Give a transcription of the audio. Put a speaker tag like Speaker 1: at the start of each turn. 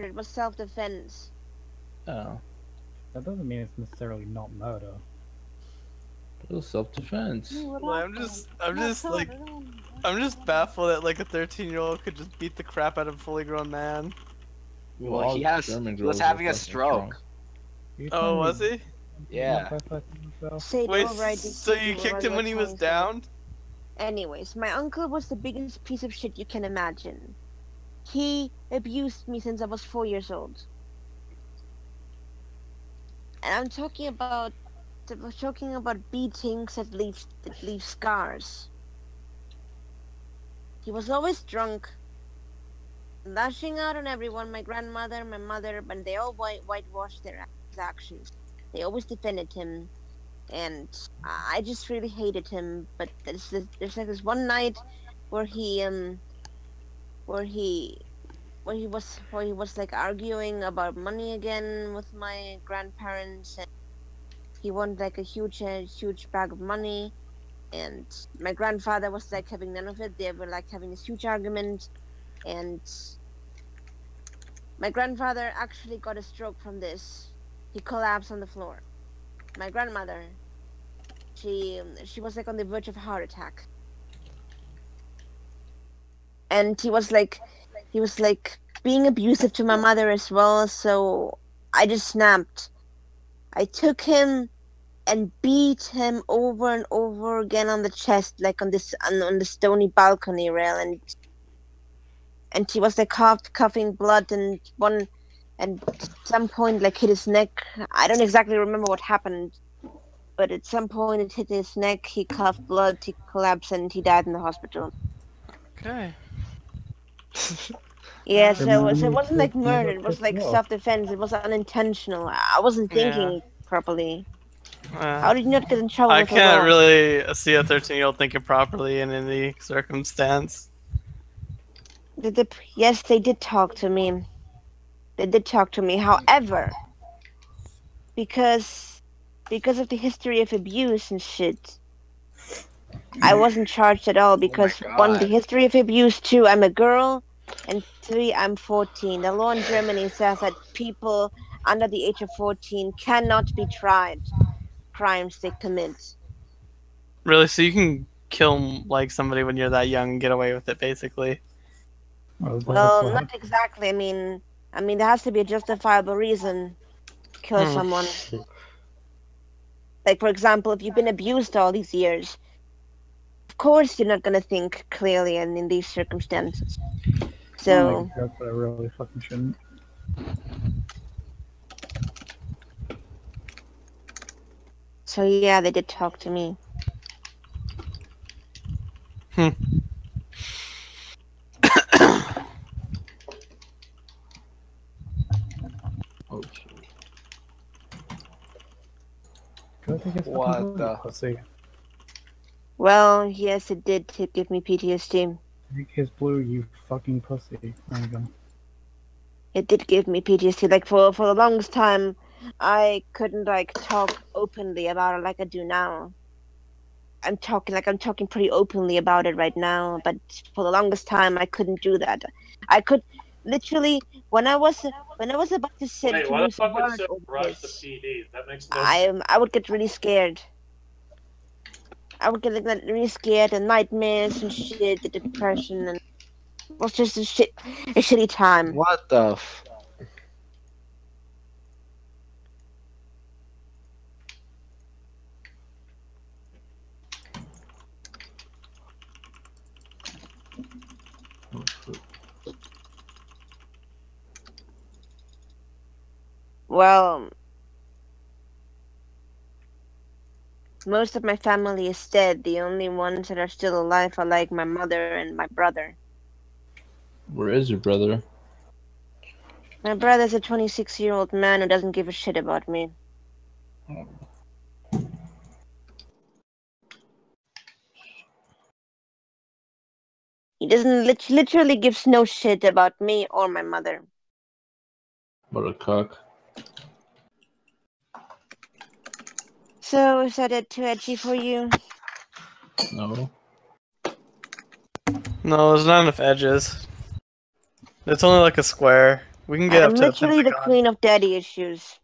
Speaker 1: It was self-defense.
Speaker 2: Oh.
Speaker 3: That doesn't mean it's necessarily not murder.
Speaker 2: It was self-defense.
Speaker 4: Well, I'm just baffled that like a 13-year-old could just beat the crap out of a fully grown man.
Speaker 5: Well, he was having a stroke.
Speaker 4: Oh, was he?
Speaker 5: Yeah.
Speaker 4: Wait, so you kicked him when he was down?
Speaker 1: Anyways, my uncle was the biggest piece of shit you can imagine. He abused me since I was 4 years old. And I'm talking about beatings that leave scars. He was always drunk, lashing out on everyone, my grandmother, my mother, but they all whitewashed their actions. They always defended him, and I just really hated him. But there's like this one night where he was like arguing about money again with my grandparents, and he wanted like a huge bag of money, and my grandfather was like having none of it. They were like having this huge argument, and my grandfather actually got a stroke from this. He collapsed on the floor. My grandmother, she was like on the verge of a heart attack, and he was like being abusive to my mother as well. So I just snapped. I took him and beat him over and over again on the chest, like on the stony balcony rail, and he was like coughing blood, and at some point like hit his neck. I don't exactly remember what happened, but at some point it hit his neck. He coughed blood, he collapsed, and he died in the hospital.
Speaker 4: Okay.
Speaker 1: Yeah, so it wasn't like murder. It was like self-defense. It was unintentional. I wasn't thinking properly. How did you not get in trouble?
Speaker 4: I can't really see a 13-year-old thinking properly in any circumstance.
Speaker 1: Yes, they did talk to me. They did talk to me. However, because of the history of abuse and shit, I wasn't charged at all. Because one, the history of abuse. Two, I'm a girl. And 3, I'm 14. The law in Germany says that people under the age of 14 cannot be tried crimes they commit.
Speaker 4: Really? So you can kill like somebody when you're that young and get away with it, basically?
Speaker 1: Well, not exactly. I mean, there has to be a justifiable reason to kill someone. Like, for example, if you've been abused all these years, of course you're not gonna think clearly in these circumstances. So
Speaker 3: I really fucking shouldn't.
Speaker 1: So yeah, they did talk to me.
Speaker 3: Oh, shit.
Speaker 5: What the?
Speaker 3: Pussy.
Speaker 1: Well, yes, it did give me PTSD.
Speaker 3: Take his blue, you fucking pussy. There you go.
Speaker 1: It did give me PTSD. Like for the longest time, I couldn't like talk openly about it like I do now. I'm talking pretty openly about it right now, but for the longest time I couldn't do that. I could literally when I was about to sit
Speaker 6: Wait,
Speaker 1: to
Speaker 6: why the
Speaker 1: lose
Speaker 6: fuck would
Speaker 1: word
Speaker 6: Sid
Speaker 1: over
Speaker 6: rush the
Speaker 1: this,
Speaker 6: PD? That makes no sense.
Speaker 1: I would get really scared. I would get like really scared and nightmares and shit, the depression, and it was just a shitty time.
Speaker 5: What the f...
Speaker 1: Well, most of my family is dead. The only ones that are still alive are like my mother and my brother.
Speaker 2: Where is your brother?
Speaker 1: My brother's a 26-year-old man who doesn't give a shit about me.
Speaker 2: Oh.
Speaker 1: He doesn't literally gives no shit about me or my mother.
Speaker 2: What a cuck.
Speaker 1: So, is that too edgy for you?
Speaker 2: No.
Speaker 4: No, there's not enough edges. It's only like a square. We can get
Speaker 1: I'm
Speaker 4: up to
Speaker 1: literally the
Speaker 4: Pentagon.
Speaker 1: queen of daddy issues.